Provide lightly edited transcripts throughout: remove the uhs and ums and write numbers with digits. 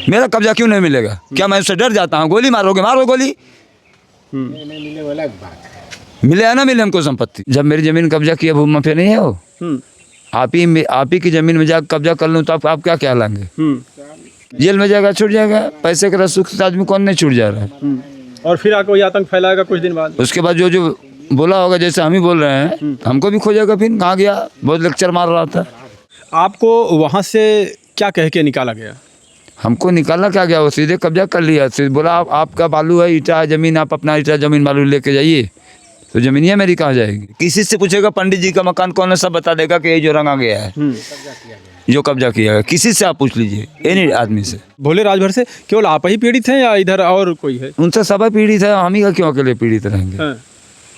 मेरा कब्जा क्यों नहीं मिलेगा? क्या मैं उससे डर जाता हूँ? गोली मारोगे, मारो गोली। मिले या ना मिले हमको संपत्ति। जब मेरी जमीन कब्जा किया, भूमि माफिया नहीं है वो। आप ही की जमीन में जाकर कब्जा कर लूँ तो आप क्या कहलाएंगे? जेल में जाएगा, छूट जाएगा। पैसे का सुख से आदमी कौन नहीं छूट जा रहा है? और फिर आके वही आतंक फैलाएगा कुछ दिन बाद। उसके बाद जो बोला होगा, जैसे हम ही बोल रहे हैं, हमको भी खोजेगा। फिर कहाँ गया? बहुत लेक्चर मार रहा था। आपको वहाँ से क्या कह के निकाला गया? हमको निकालना क्या गया? वो सीधे कब्जा कर लिया। सीधे बोला आपका बालू है, ईटा है, ज़मीन, आप अपना ईटा ज़मीन बालू लेके जाइए। तो ज़मीनिया मेरी कहाँ जाएगी? किसी से पूछेगा पंडित जी का मकान कौन है, सब बता देगा कि ये जो रंगा गया है, जो कब्जा किया है। किसी से आप पूछ लीजिए, एनी आदमी से। भोले राजभर से केवल आप ही पीड़ित हैं या इधर और कोई है? उनसे सब पीड़ित है, हम ही का क्यों अकेले पीड़ित रहेंगे? हाँ।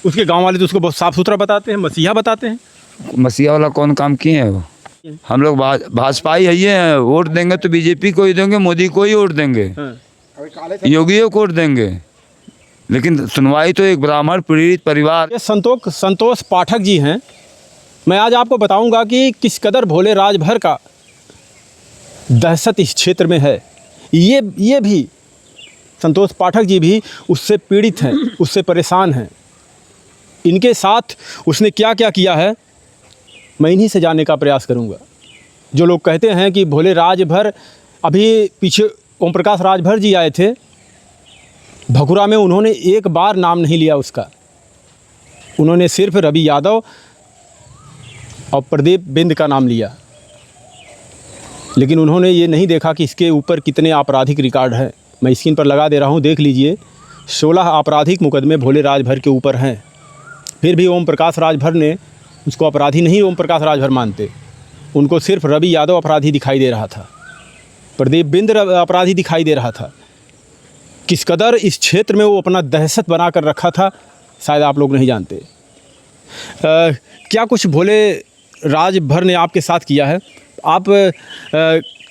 उसके गांव वाले तो उसको बहुत साफ सुथरा बताते हैं, मसीहा बताते हैं। मसीहा वाला कौन काम किए हैं वो? हम लोग भाजपा ही है, वोट देंगे तो बीजेपी को ही देंगे, मोदी को ही वोट देंगे, योगियों को वोट देंगे। लेकिन सुनवाई तो एक ब्राह्मण पीड़ित परिवार। ये संतोष पाठक जी हैं। मैं आज आपको बताऊंगा कि किस कदर भोले राजभर का दहशत इस क्षेत्र में है। ये भी संतोष पाठक जी भी उससे पीड़ित हैं, उससे परेशान हैं। इनके साथ उसने क्या क्या किया है, मैं इन्हीं से जानने का प्रयास करूंगा। जो लोग कहते हैं कि भोले राजभर, अभी पीछे ओम प्रकाश राजभर जी आए थे भगुरा में, उन्होंने एक बार नाम नहीं लिया उसका। उन्होंने सिर्फ रवि यादव और प्रदीप बिंद का नाम लिया, लेकिन उन्होंने ये नहीं देखा कि इसके ऊपर कितने आपराधिक रिकॉर्ड हैं। मैं स्क्रीन पर लगा दे रहा हूँ, देख लीजिए। 16 आपराधिक मुकदमे भोले राजभर के ऊपर हैं। फिर भी ओम प्रकाश राजभर ने उसको अपराधी नहीं ओम प्रकाश राजभर मानते। उनको सिर्फ रवि यादव अपराधी दिखाई दे रहा था, प्रदीप बिंद अपराधी दिखाई दे रहा था। किस कदर इस क्षेत्र में वो अपना दहशत बना कर रखा था, शायद आप लोग नहीं जानते। क्या कुछ भोले राजभर ने आपके साथ किया है? आप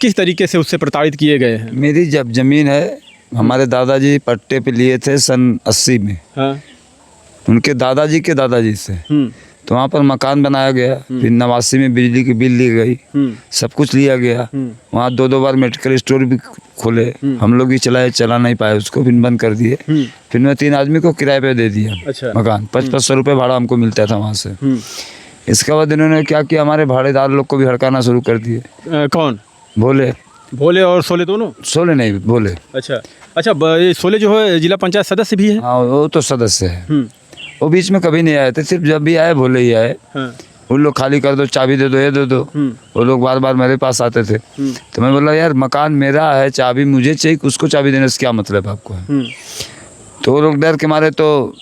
किस तरीके से उससे प्रताड़ित किए गए हैं? मेरी जब ज़मीन है, हमारे दादाजी पट्टे पे लिए थे सन 80 में। हाँ। उनके दादाजी के दादाजी से। तो वहाँ पर मकान बनाया गया। फिर 89 में बिजली की बिल ली गई, सब कुछ लिया गया। वहाँ 2 बार मेडिकल स्टोर भी खोले, हम लोग ही चला नहीं पाए उसको, फिर बंद कर दिए। फिर मैं 3 आदमी को किराए पे दे दिया। अच्छा। मकान 500 रुपये भाड़ा हमको मिलता था वहाँ से। इसके बाद इन्होंने क्या किया, हमारे भाड़ेदार लोग को भी हड़काना शुरू कर दिए। कौन? भोले और सोले दोनों? सोले नहीं, भोले। अच्छा। ये सोले जो है जिला पंचायत सदस्य भी है? हाँ, वो तो सदस्य है। वो बीच में कभी नहीं आए थे, सिर्फ जब भी आए भोले ही आए। हाँ। उन लोग खाली कर दो, चाबी दे दो, ये दे दो। वो लोग बार बार मेरे पास आते थे। तो मैं बोला यार मकान मेरा है, चाबी मुझे चाहिए, उसको चाबी देने से क्या मतलब आपको है? तो वो लोग डर के मारे तो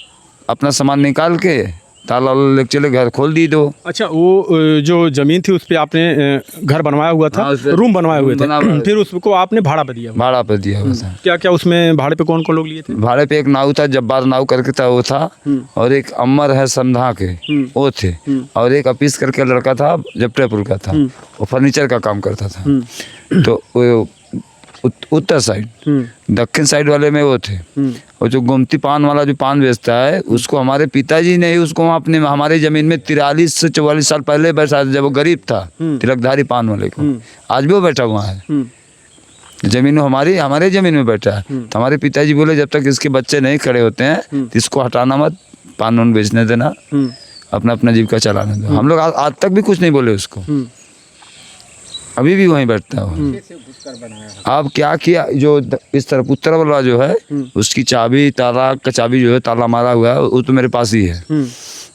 अपना सामान निकाल के ताला लेके चले, घर खोल दी दो। अच्छा, वो जो ज़मीन थी उस पर आपने घर बनवाया हुआ था? हाँ, रूम बनवाए हुए थे। फिर उसको आपने भाड़ा पे दिया? भाड़ा पे दिया हुआ था। क्या क्या उसमें भाड़े पे कौन कौन लोग लिए थे? भाड़े पे एक नाव था, जब्बार नाव करके था, वो था। और एक अमर है समधा के, वो थे। और एक अपीस करके लड़का था, जपटेपुर का था, वो फर्नीचर का काम करता था। तो वो उत्तर साइड, दक्षिण साइड वाले में वो थे। और जो गोमती पान वाला जो पान बेचता है, उसको हमारे पिताजी ने ही उसको अपने हमारे ज़मीन में 43 से 44 साल पहले बैठा था, जब वो गरीब था, तिलकधारी पान वाले को। आज भी वो बैठा हुआ है ज़मीन में, हमारे ज़मीन में बैठा है। तो हमारे पिताजी बोले जब तक इसके बच्चे नहीं खड़े होते हैं तो इसको हटाना मत, पान वान बेचने देना, अपना जीविका चलाने दो। हम लोग आज तक भी कुछ नहीं बोले उसको, अभी भी वहीं बैठता है। अब क्या किया, जो इस तरफ उत्तर वाला जो है, उसकी चाबी, ताला का चाबी जो है, ताला मारा हुआ है, वो तो मेरे पास ही है।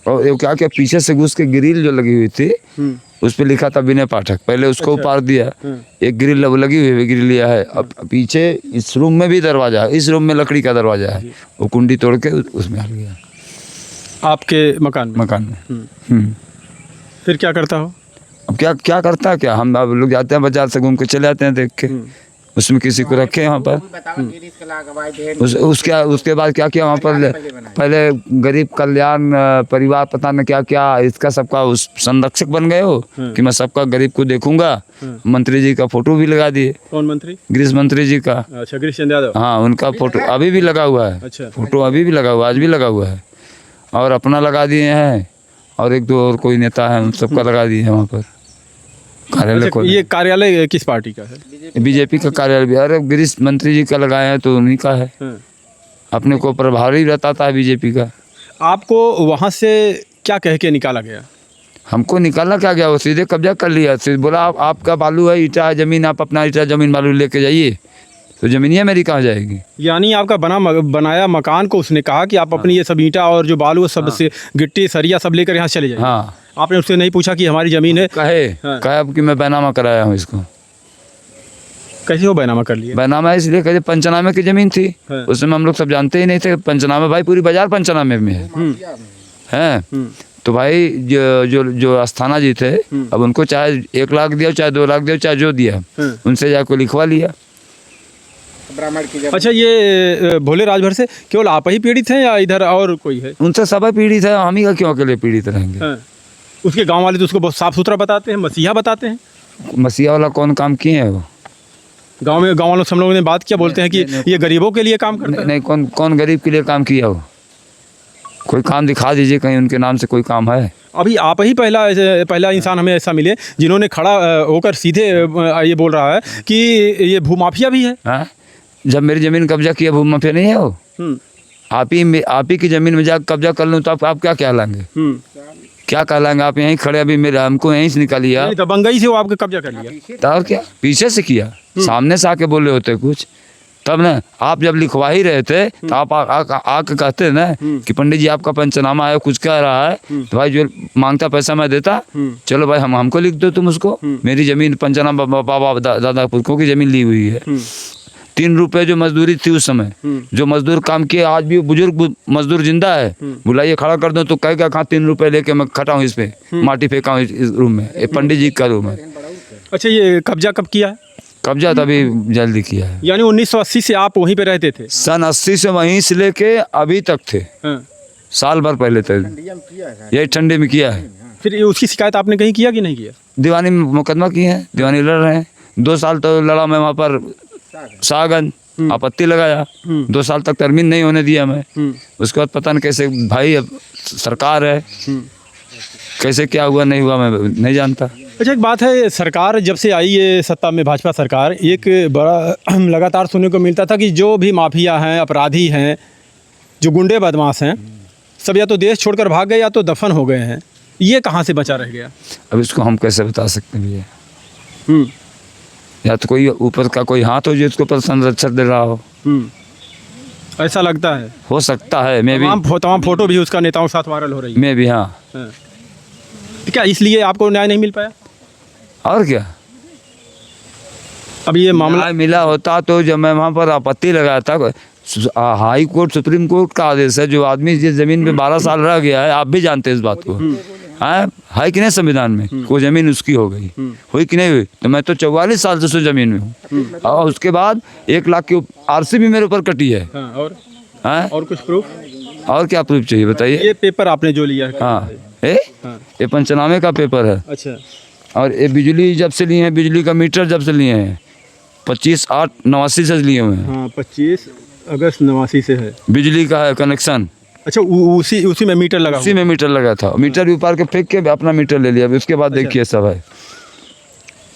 और ये क्या किया, पीछे से घुस के ग्रिल जो लगी हुई थी, उस पे लिखा था विनय पाठक, पहले उसको उतार दिया। एक ग्रिल लगी हुई है, ग्रिल लिया है। अब पीछे इस रूम में भी दरवाजा है, इस रूम में लकड़ी का दरवाजा है, वो कुंडी तोड़ के उसमें आ गया। आपके मकान में? फिर क्या करता हो? अब क्या करता है, क्या हम अब लोग जाते हैं बाजार से घूम के चले आते हैं देख के। उसमें किसी को रखे वहाँ पर। उसके बाद क्या किया वहाँ पर, पहले गरीब कल्याण परिवार पता न क्या क्या, इसका सबका उस संरक्षक बन गए हो कि मैं सबका गरीब को देखूंगा। मंत्री जी का फोटो भी लगा दिए। कौन मंत्री? गृह मंत्री जी का। अच्छा, गृह चंद यादव। हाँ, उनका फोटो अभी भी लगा हुआ है। अच्छा। फोटो अभी भी लगा हुआ है, आज भी लगा हुआ है। और अपना लगा दिए हैं, और 1-2 और कोई नेता है, उन सबका लगा दिए हैं वहाँ पर कार्यालय। ये कार्यालय किस पार्टी का है? बीजेपी का कार्यालय भी, अरे गिरीश मंत्री जी का लगाए हैं तो उन्हीं का है। हाँ। अपने को प्रभारी बताता है बीजेपी का। आपको वहाँ से क्या कह के निकाला गया? हमको निकालना क्या गया, वो सीधे कब्जा कर लिया। सीधे बोला आपका बालू है, ईटा है, ज़मीन, आप अपना ईटा ज़मीन बालू लेके जाइए। तो ज़मीनिया मेरी कहाँ जाएगी? यानी आपका बनाया मकान को उसने कहा कि आप अपनी ये सब ईंटा और जो बालू सब से गिट्टी सरिया सब लेकर यहाँ चले जाइए। हाँ, आपने उससे नहीं पूछा कि हमारी ज़मीन है? कहे अब कि मैं बैनामा कराया हूँ इसको। कैसे वो बैनामा कर लिया? बैनामा इसलिए कहे पंचनामे की ज़मीन थी, हाँ। उसमें हम लोग सब जानते ही नहीं थे। पंचनामे भाई पूरी बाजार पंचनामे में है। तो भाई जो अस्थाना जी थे, अब उनको चाहे 1 लाख दिया, चाहे 2 लाख दिया, चाहे जो दिया, उनसे जाकर लिखवा लिया। अच्छा, ये भोले राजभर से केवल आप ही पीड़ित हैं या इधर और कोई है? उनसे सब पीड़ित है, हम ही का क्यों अकेले पीड़ित रहेंगे? हाँ। उसके गांव वाले तो उसको बहुत साफ सुथरा बताते हैं, मसीहा बताते हैं। मसीहा वाला कौन काम किए हैं वो? गांव वालों से हम लोगों ने बात किया, बोलते हैं कि ये गरीबों के लिए काम करता है। नहीं, कौन गरीब के लिए काम किया हो? कोई काम दिखा दीजिए, कहीं उनके नाम से कोई काम है? अभी आप ही पहला इंसान हमें ऐसा मिले जिन्होंने खड़ा होकर सीधे ये बोल रहा है कि ये भूमाफिया भी है। हाँ? जब मेरी ज़मीन कब्जा किया, भूमाफिया नहीं है वो? आप ही की ज़मीन में जाकर कब्जा कर लूँ तो आप क्या कहलाएंगे? क्या कहलाएंगे? आप यहीं खड़े, अभी मेरे हमको यहीं से निकालिए। दबंगई से वो आपका कब्जा कर लिया? तो और क्या, पीछे से किया? सामने से आके बोले होते कुछ तब ना। आप जब लिखवा ही रहे थे तो आप आके कहते ना कि पंडित जी आपका पंचनामा है, कुछ कह रहा है, तो भाई जो मांगता पैसा मैं देता। चलो भाई हमको लिख दो तुम उसको। मेरी ज़मीन पंचनामा बाबा दादा पुरखों की ज़मीन ली हुई है। 3 रुपए जो मजदूरी थी उस समय, जो मजदूर काम किए, आज भी बुजुर्ग मजदूर जिंदा है, बुलाइए खड़ा कर दो तो कहेगा कहाँ 3 रुपए लेके मैं खटा हूँ, इस पे माटी फेंका हूँ इस रूम में। ये पंडित जी का रूम है। अच्छा, ये कब्जा कब किया है? कब्जा तभी जल्दी किया है। यानी 1980 से आप वहीं पे रहते थे? सन 80 से वहीं से लेके अभी तक थे। साल भर पहले थे, यही ठंडे में किया है। फिर उसकी शिकायत आपने कहीं किया कि नहीं किया? दीवानी में मुकदमा किए हैं, दीवानी लड़ रहे हैं। 2 साल तो लड़ा मैं वहाँ पर सागन, आपत्ति लगाया। 2 साल तक तरमीन नहीं होने दिया मैं। उसके बाद पता नहीं कैसे, भाई अब सरकार है, कैसे क्या हुआ नहीं हुआ मैं नहीं जानता। अच्छा, एक बात है, सरकार जब से आई है सत्ता में, भाजपा सरकार, एक बड़ा लगातार सुनने को मिलता था कि जो भी माफिया हैं, अपराधी हैं, जो गुंडे बदमाश हैं, सब या तो देश छोड़कर भाग गए या तो दफन हो गए हैं। ये कहाँ से बचा रह गया? अब इसको हम कैसे बता सकते हैं भैया? या तो कोई ऊपर का कोई हाथ हो जो इसको पर संरक्षण दे रहा हो। ऐसा लगता है, हो सकता है। मैं भी तमाम फोटो भी उसका नेताओं के साथ वायरल हो रही है। मैं भी, हाँ। क्या इसलिए आपको न्याय नहीं मिल पाया? और क्या, अब ये मामला मिला होता तो जब मैं वहाँ पर आपत्ति लगाया था, हाई कोर्ट सुप्रीम कोर्ट का आदेश है, जो आदमी जिस ज़मीन पे 12 साल रह गया है, आप भी जानते हैं इस बात को, है कि नहीं संविधान में, वो ज़मीन उसकी हो गई, हुई कि नहीं हुई? तो मैं तो 44 साल से उस ज़मीन में हूँ, और उसके बाद 1 लाख की आरसी भी मेरे ऊपर कटी है। और कुछ प्रूफ? और क्या प्रूफ चाहिए बताइए? ये पेपर आपने जो लिया है? हाँ, ये पंचनामे का पेपर है। अच्छा। और ये बिजली जब से लिए हैं, बिजली का मीटर जब से लिए हैं, 25/8/89 से लिए हुए हैं। हाँ, 25 अगस्त 89 से है बिजली का है कनेक्शन। अच्छा, उसी में मीटर लगा? उसी में मीटर लगा था। मीटर भी उतार के फेंक के अपना मीटर ले लिया। उसके बाद देखिए सब है।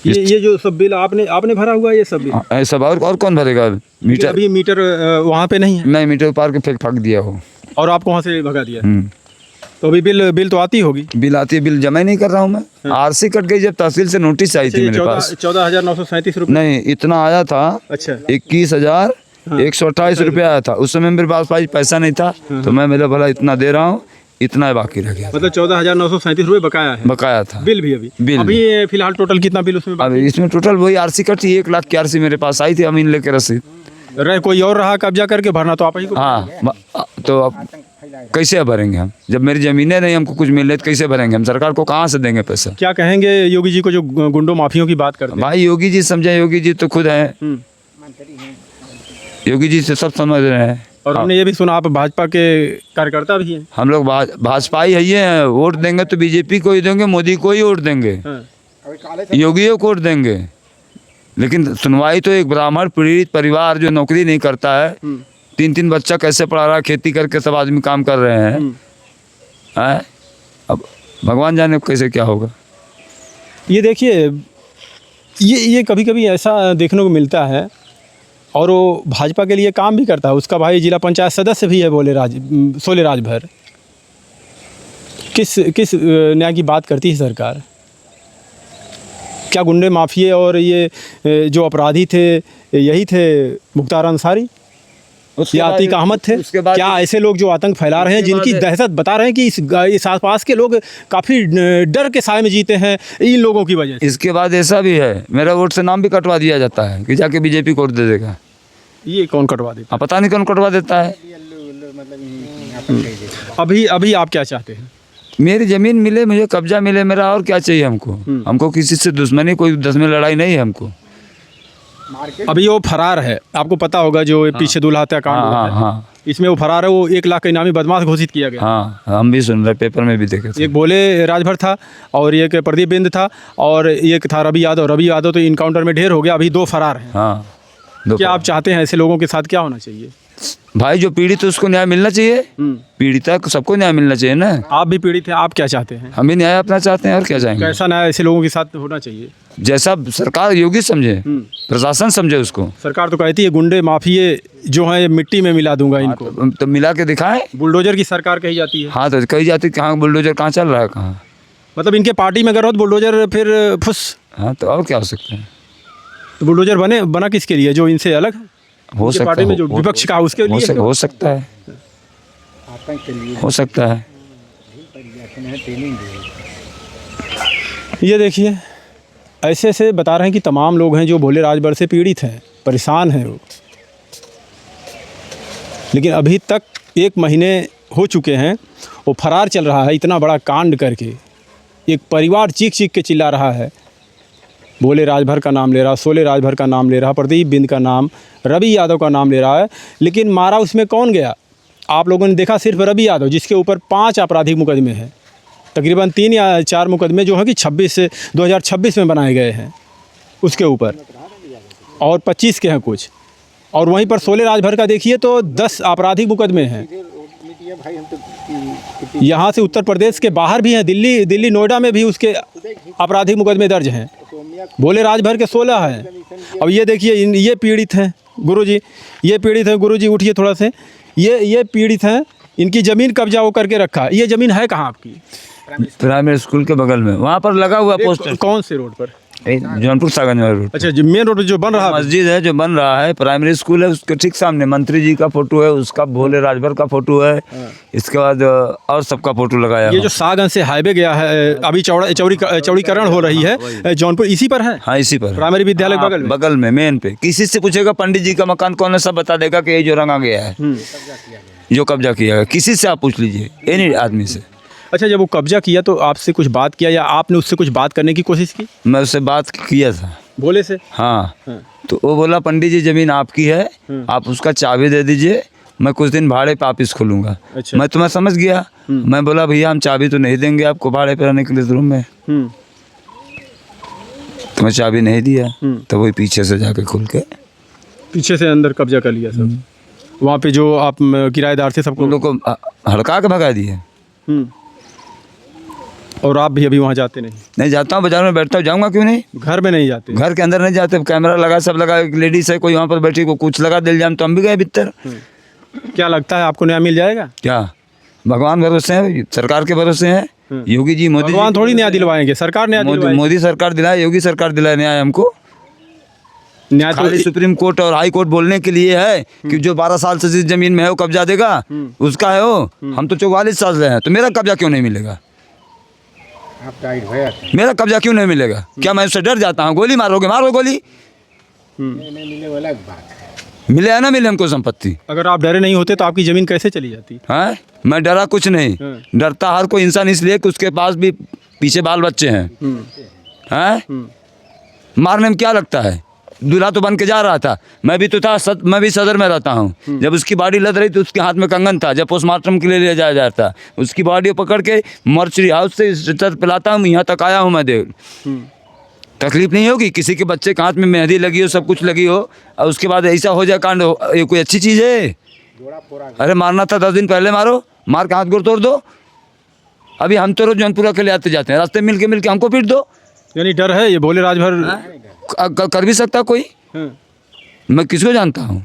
ये जो सब बिल आपने भरा हुआ है, ये सब बिल सब और कौन भरेगा? मीटर अभी मीटर वहाँ पे नहीं है? नहीं, मीटर उतार के फेंक दिया हो। और आपको वहाँ से भगा दिया? तो अभी बिल तो आती होगी? बिल आती है, बिल जमा ही नहीं कर रहा हूँ मैं। आरसी कट गई जब तहसील से नोटिस आई थी मेरे पास। 14,937 रुपये? नहीं, इतना आया था। अच्छा। 21,128 रुपये आया था। उस समय मेरे पास पैसा नहीं था, तो मैं मेरा भला इतना दे रहा हूँ, इतना बाकी रह गया। मतलब 14,937 रुपये बकाया था। बिल भी अभी फिलहाल टोटल कितना बिल उसमें? अभी इसमें टोटल वही आरसी कट थी, 1 लाख की आरसी मेरे पास आई थी, अमीन लेके रसीद। कोई और रहा कब्जा करके, भरना तो आप ही को। हाँ, तो अब कैसे भरेंगे हम? जब मेरी ज़मीनें नहीं, हमको कुछ मिल रही तो कैसे भरेंगे हम? सरकार को कहाँ से देंगे पैसा? क्या कहेंगे योगी जी को जो गुंडों माफियों की बात करते हैं? भाई योगी जी समझे, योगी जी तो खुद हैं, योगी जी से सब समझ रहे हैं। और हमने ये भी सुना आप भाजपा के कार्यकर्ता भी हैं। हम लोग भाजपा ही है, वोट देंगे तो बीजेपी को ही देंगे, मोदी को ही वोट देंगे, योगियों को वोट देंगे। लेकिन सुनवाई तो एक ब्राह्मण पीड़ित परिवार जो नौकरी नहीं करता है, 3 बच्चा कैसे पढ़ा रहा है, खेती करके सब आदमी काम कर रहे हैं। अब भगवान जाने कैसे क्या होगा। ये देखिए, ये कभी कभी ऐसा देखने को मिलता है, और वो भाजपा के लिए काम भी करता है। उसका भाई जिला पंचायत सदस्य भी है सोले राजभर। किस न्याय की बात करती है सरकार? क्या गुंडे माफिए और ये जो अपराधी थे यही थे मुख्तार अंसारी या अतीक अहमद थे? क्या ऐसे लोग जो आतंक फैला रहे हैं, जिनकी दहशत बता रहे हैं कि इस आसपास के लोग काफ़ी डर के साए में जीते हैं इन लोगों की वजह से? इसके बाद ऐसा भी है, मेरा वोट से नाम भी कटवा दिया जाता है कि जाके बीजेपी को वोट दे देगा। ये कौन कटवा देता? पता नहीं कौन कटवा देता है। अभी आप क्या चाहते हैं? मेरी ज़मीन मिले, मुझे कब्जा मिले, मेरा और क्या चाहिए हमको। हमको किसी से दुश्मनी, कोई दस में लड़ाई नहीं है हमको। अभी वो फरार है, आपको पता होगा, जो पीछे दूल्हा हत्याकांड हुआ है। हाँ, इसमें वो फरार है, वो 1 लाख का इनामी बदमाश घोषित किया गया। हाँ, हम भी सुन रहे, पेपर में भी देखे थे। एक भोले राजभर था और एक प्रदीप बिंद था और एक था रवि यादव। तो इनकाउंटर में ढेर हो गया, अभी 2 फरार हैं। हाँ, क्या आप चाहते हैं ऐसे लोगों के साथ क्या होना चाहिए? भाई जो पीड़ित है उसको न्याय मिलना चाहिए। पीड़िता को सबको न्याय मिलना चाहिए ना। आप भी पीड़ित हैं, आप क्या चाहते हैं? हम भी न्याय अपना चाहते हैं, और क्या चाहेंगे। कैसा न्याय ऐसे लोगों के साथ होना चाहिए? जैसा सरकार योग्य समझे, प्रशासन समझे उसको। सरकार तो कहती है गुंडे माफिए जो हैं मिट्टी में मिला दूंगा इनको। तो मिला के दिखाएं। बुलडोजर की सरकार कही जाती है। हाँ, तो कही जाती, कहाँ बुलडोजर कहाँ चल रहा है, कहाँ? मतलब इनके पार्टी में अगर हो तो बुलडोजर फिर फुस। हाँ, तो और क्या हो सकता है? तो बुलडोजर बना किसके लिए? जो इनसे अलग है? हो सकता पार्टी है, में जो विपक्ष का उसके लिए हो सकता है, हो सकता है। ये देखिए, ऐसे बता रहे हैं कि तमाम लोग हैं जो भोले राजभर से पीड़ित हैं, परेशान हैं वो। लेकिन अभी तक 1 महीने हो चुके हैं, वो फरार चल रहा है। इतना बड़ा कांड करके एक परिवार चीख चीख के चिल्ला रहा है, भोले राजभर का नाम ले रहा, सोले राजभर का नाम ले रहा, प्रदीप बिंद का नाम, रवि यादव का नाम ले रहा है। लेकिन मारा उसमें कौन गया? आप लोगों ने देखा सिर्फ रवि यादव, जिसके ऊपर 5 आपराधिक मुकदमे हैं। तकरीबन 3 या 4 मुकदमे जो हैं कि 2026 में बनाए गए हैं उसके ऊपर, और 25 के हैं कुछ। और वहीं पर सोले राजभर का देखिए तो 10 आपराधिक मुकदमे हैं। यहाँ से उत्तर प्रदेश के बाहर भी हैं, दिल्ली नोएडा में भी उसके आपराधिक मुकदमे दर्ज हैं। भोले राजभर के 16 हैं। अब ये देखिए, ये पीड़ित हैं गुरुजी, ये पीड़ित हैं गुरुजी, उठिए थोड़ा से। ये पीड़ित हैं, इनकी ज़मीन कब्जा हो करके रखा। ये ज़मीन है कहाँ आपकी? प्राइमरी स्कूल के बगल में, वहाँ पर लगा हुआ पोस्टर। कौन से रोड पर? जौनपुर सागंज रोड। अच्छा, जो मेन रोड जो बन रहा है, मस्जिद है जो बन रहा है, प्राइमरी स्कूल है, उसके ठीक सामने मंत्री जी का फोटो है, उसका भोले राजभर का फोटो है। इसके बाद और सबका फोटो लगाया। ये जो सागंज से हाईवे गया है, अभी चौड़ीकरण हो रही है, जौनपुर इसी पर है। हाँ, इसी पर प्राइमरी विद्यालय बगल में मेन पे। किसी से पूछेगा पंडित जी का मकान कौन है, सब बता देगा कि ये जो रंगा गया है, जो कब्जा किया है। किसी से आप पूछ लीजिए, एनी आदमी से। अच्छा, जब वो कब्जा किया तो आपसे कुछ बात किया या आपने उससे कुछ बात करने की कोशिश की? मैं उससे बात किया था, भोले से। हाँ। तो वो बोला पंडित जी ज़मीन आपकी है, आप उसका चाबी दे दीजिए, मैं कुछ दिन भाड़े पे ऑफिस खोलूँगा। अच्छा। मैं तुम्हें समझ गया। मैं बोला भैया हम चाबी तो नहीं देंगे आपको भाड़े पे रहने के लिए रूम में। तो मैं चाबी नहीं दिया, तो वही पीछे से जाके खुल के पीछे से अंदर कब्जा कर लिया सब। वहाँ पे जो आप किराएदार थे सबको उन लोग को हड़का के भगा दिए। और आप भी अभी वहाँ जाते नहीं? जाता हूँ, बाजार में बैठता हूँ, जाऊँगा क्यों नहीं? घर में नहीं जाते? घर के अंदर नहीं जाते, कैमरा लगा, सब लगा, एक लेडीज है कोई वहाँ पर बैठी, को कुछ लगा दिल जाम, तो हम भी गए भीतर। क्या लगता है आपको न्याय मिल जाएगा? क्या भगवान भरोसे हैं, सरकार के भरोसे हैं। योगी जी, मोदी भगवान थोड़ी न्याय दिलवाएंगे, सरकार न्याय दिलवाएगी। मोदी सरकार दिलाए, योगी सरकार दिलाए न्याय हमको। न्याय खाली सुप्रीम कोर्ट और हाई कोर्ट बोलने के लिए है कि जो 12 साल से जिस जमीन में है वो कब्जा देगा, उसका है वो। हम तो 44 साल से हैं, तो मेरा कब्जा क्यों नहीं मिलेगा? मेरा कब्जा क्यों नहीं मिलेगा? क्या मैं उससे डर जाता हूँ? गोली मारोगे, मारो गोली। मिले या ना मिले हमको संपत्ति। अगर आप डरे नहीं होते तो आपकी ज़मीन कैसे चली जाती? हाँ, मैं डरा कुछ नहीं। डरता हर कोई इंसान इसलिए कि उसके पास भी पीछे बाल बच्चे हैं। हैं? मारने में क्या लगता है? दूल्हा तो बन के जा रहा था, मैं भी तो था, मैं भी सदर में रहता हूँ। जब उसकी बॉडी लद रही तो उसके हाथ में कंगन था, जब पोस्टमार्टम के लिए ले जाया जाता, उसकी बॉडी पकड़ के मर्चरी हाउस से इस तरह पिलाता हूँ, यहाँ तक आया हूँ मैं देख। तकलीफ नहीं होगी? किसी के बच्चे के हाथ में मेहंदी लगी हो, सब कुछ लगी हो, और उसके बाद ऐसा हो जाए कांड हो, ये कोई अच्छी चीज़ है? अरे मारना था 10 दिन पहले मारो, मार के हाथ गोड़ तोड़ दो। अभी हम तो रोज जौनपुरा के लिए आते जाते हैं, रास्ते मिल के हमको पीट दो। यानी डर है ये भोले राजभर? कर भी सकता कोई? मैं किसको जानता हूँ?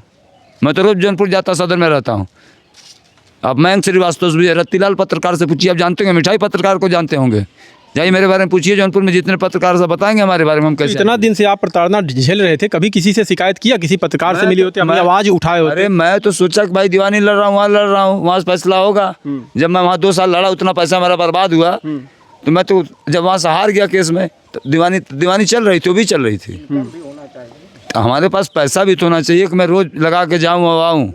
मैं तो रोज जौनपुर जाता, सदर में रहता हूँ। अब मयंक श्रीवास्तव से रत्तीलाल पत्रकार से पूछिए, आप जानते होंगे, मिठाई पत्रकार को जानते होंगे, जाइए मेरे बारे में पूछिए, जौनपुर में जितने पत्रकार से बताएंगे हमारे बारे में हम कैसे। इतना दिन से आप प्रताड़ना झेल रहे थे, कभी किसी से शिकायत किया, किसी पत्रकार से मिले होते, अपनी आवाज़ उठाए होते? अरे मैं तो सोचा कि भाई दीवानी लड़ रहा हूँ, वहाँ लड़ रहा हूँ, वहाँ से फैसला होगा। जब मैं वहाँ 2 साल लड़ा, उतना पैसा मेरा बर्बाद हुआ, तो मैं तो जब वहाँ से हार गया केस में, तो दीवानी चल रही थी, वो भी चल रही थी। तो हमारे पास पैसा भी तो होना चाहिए कि मैं रोज लगा के जाऊँ और आऊँ।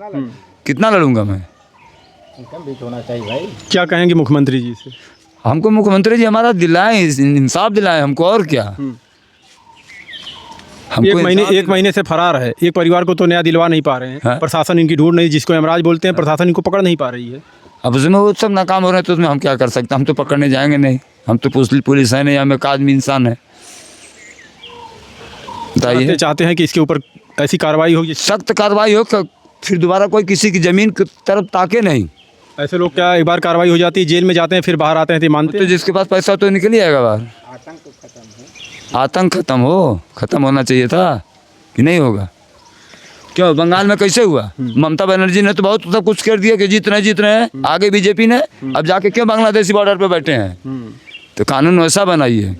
कितना लड़ूंगा मैं? होना चाहिए भाई। क्या कहेंगे मुख्यमंत्री जी से? हमको मुख्यमंत्री जी हमारा दिलाएं, इंसाफ दिलाएं हमको, और क्या। एक महीने से फरार है, एक परिवार को तो न्याय दिलवा नहीं पा रहे हैं। हाँ? प्रशासन इनकी ढूंढ नहीं, जिसको यमराज बोलते हैं, प्रशासन इनको पकड़ नहीं पा रही है। अब उसमें वो सब नाकाम हो रहे हैं, तो उसमें हम क्या कर सकते हैं? हम तो पकड़ने जाएंगे नहीं, हम तो पुलिस है नहीं, हम एक आदमी इंसान है। बताइए, चाहते हैं कि इसके ऊपर ऐसी कार्रवाई हो, सख्त कार्रवाई हो, फिर दोबारा कोई किसी की ज़मीन की तरफ ताके नहीं। ऐसे लोग क्या एक बार कार्रवाई हो जाती है, जेल में जाते हैं, फिर बाहर आते हैं तो मानते तो जिसके पास पैसा तो निकल ही आएगा बाहर। आतंक खत्म होना चाहिए था कि नहीं होगा? क्यों बंगाल में कैसे हुआ? ममता बनर्जी ने तो बहुत सब कुछ कर दिया कि जीत रहे हैं, आगे बीजेपी ने, अब जाके क्यों बांग्लादेशी बॉर्डर पे बैठे हैं? तो कानून वैसा बनाइए,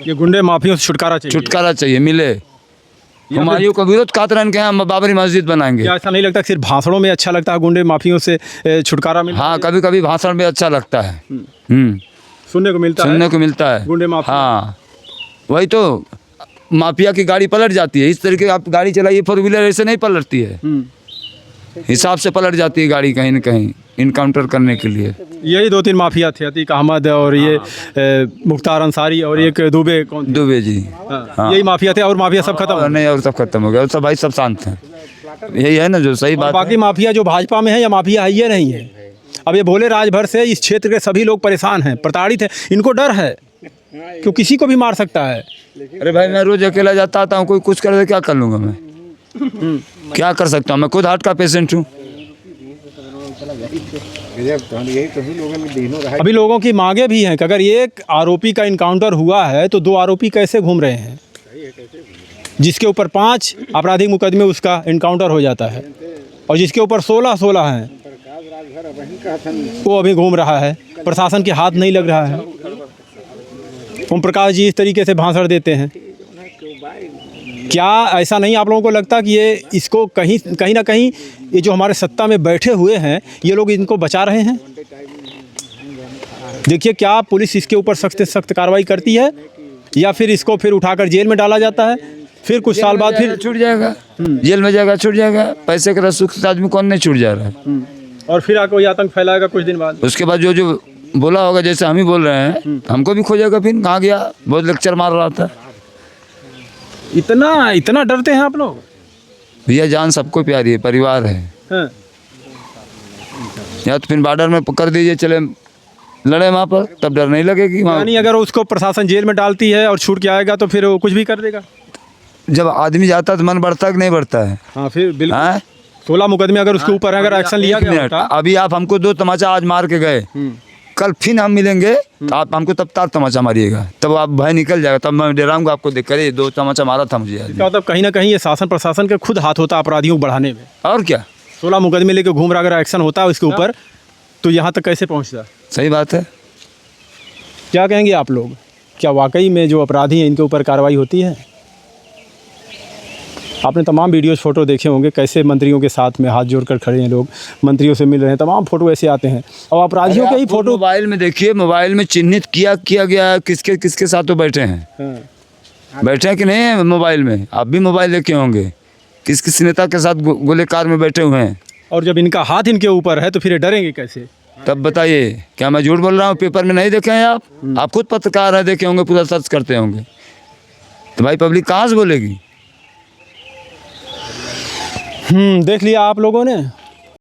ये गुंडे माफियों से छुटकारा चाहिए, मिले। हुमायूं का विरोध कातरन के हम बाबरी मस्जिद बनाएंगे। ऐसा नहीं लगता सिर्फ भाषणों में अच्छा लगता है गुंडे माफियों से छुटकारा मिलता? हाँ, कभी कभी भाषण में अच्छा लगता है, सुनने को मिलता है गुंडे माफिया। हाँ, वही तो, माफिया की गाड़ी पलट जाती है। इस तरीके आप गाड़ी चलाइए, 4 व्हीलर ऐसे नहीं पलटती है, हिसाब से पलट जाती है गाड़ी कहीं न कहीं इनकाउंटर करने के लिए। यही 2-3 माफिया थे, अतीक अहमद और ये मुख्तार अंसारी और एक दुबे जी। हाँ। यही माफिया थे, और माफिया सब खत्म? नहीं, और सब खत्म हो गया, और सब भाई सब शांत हैं। यही है ना जो सही बात। बाकी माफिया जो भाजपा में है या माफिया है, ये नहीं है। अब ये भोले राजभर से इस क्षेत्र के सभी लोग परेशान हैं, प्रताड़ित हैं, इनको डर है क्यों किसी को भी मार सकता है। अरे भाई, मैं रोज अकेला जाता आता हूँ, कोई कुछ कर दे क्या कर लूँगा मैं? क्या कर सकता हूँ? मैं खुद हार्ट का पेशेंट हूँ। अभी लोगों की मांगे भी हैं कि अगर एक आरोपी का इनकाउंटर हुआ है तो 2 आरोपी कैसे घूम रहे हैं, जिसके ऊपर 5 आपराधिक मुकदमे उसका इनकाउंटर हो जाता है, और जिसके ऊपर 16 हैं वो अभी घूम रहा है, प्रशासन के हाथ नहीं लग रहा है। ओम प्रकाश जी इस तरीके से भाषण देते हैं, क्या ऐसा नहीं आप लोगों को लगता कि ये इसको कहीं ना कहीं ये जो हमारे सत्ता में बैठे हुए हैं ये लोग इनको बचा रहे हैं? देखिए, क्या पुलिस इसके ऊपर सख्त कार्रवाई करती है, या फिर इसको फिर उठाकर जेल में डाला जाता है, फिर कुछ साल बाद फिर छूट जाएगा, जेल में जाएगा, छूट जाएगा। पैसे का सुख से आदमी कौन नहीं छूट जा रहा है? और फिर आकर कोई आतंक फैलाएगा कुछ दिन बाद। उसके बाद जो बोला होगा, जैसे हम ही बोल रहे हैं, हमको भी खोजेगा, फिर कहाँ गया, बहुत लेक्चर मार रहा था। इतना डरते हैं आप लोग? भैया, जान सबको प्यारी है, परिवार है। हाँ। या तो फिर बॉर्डर में पकड़ दीजिए, चले लड़े वहाँ पर, तब डर नहीं लगेगी। यानी अगर उसको प्रशासन जेल में डालती है और छूट के आएगा तो फिर वो कुछ भी कर देगा? जब आदमी जाता है तो मन बढ़ता कि नहीं बढ़ता है? हाँ, फिर बिल्कुल 16 मुकदमे अगर उसके ऊपर अगर एक्शन लिया गया होता। अभी आप हमको 2 तमाचा आज मार के गए, कल फिर हम मिलेंगे तो आप हमको तब 4 तमाचा मारिएगा, तब आप भय निकल जाएगा, तब मैं डराऊंगा आपको देख कर। 2 तमाचा मारा था मुझे। मतलब कहीं ना कहीं ये शासन प्रशासन का खुद हाथ होता अपराधियों को बढ़ाने में। और क्या, 16 मुकदमे लेके घूम रहा, अगर एक्शन होता है उसके ऊपर तो यहाँ तक कैसे पहुँचता? सही बात है। क्या कहेंगे आप लोग, क्या वाकई में जो अपराधी हैं इनके ऊपर कार्रवाई होती है? आपने तमाम वीडियोस फोटो देखे होंगे, कैसे मंत्रियों के साथ में हाथ जोड़कर खड़े हैं लोग, मंत्रियों से मिल रहे हैं, तमाम फोटो ऐसे आते हैं। और अपराधियों के ही फोटो मोबाइल में देखिए, मोबाइल में चिन्हित किया गया किसके साथ तो बैठे हैं। बैठे हैं कि नहीं मोबाइल में? आप भी मोबाइल लेके होंगे, किस नेता के साथ गोलेकार में बैठे हुए हैं। और जब इनका हाथ इनके ऊपर है तो फिर डरेंगे कैसे? तब बताइए, क्या मैं झूठ बोल रहा हूँ? पेपर में नहीं देखे हैं आप खुद पत्रकार हैं, देखे होंगे, पूरा सर्च करते होंगे, तो भाई पब्लिक कहाँ से बोलेगी? देख लिया आप लोगों ने।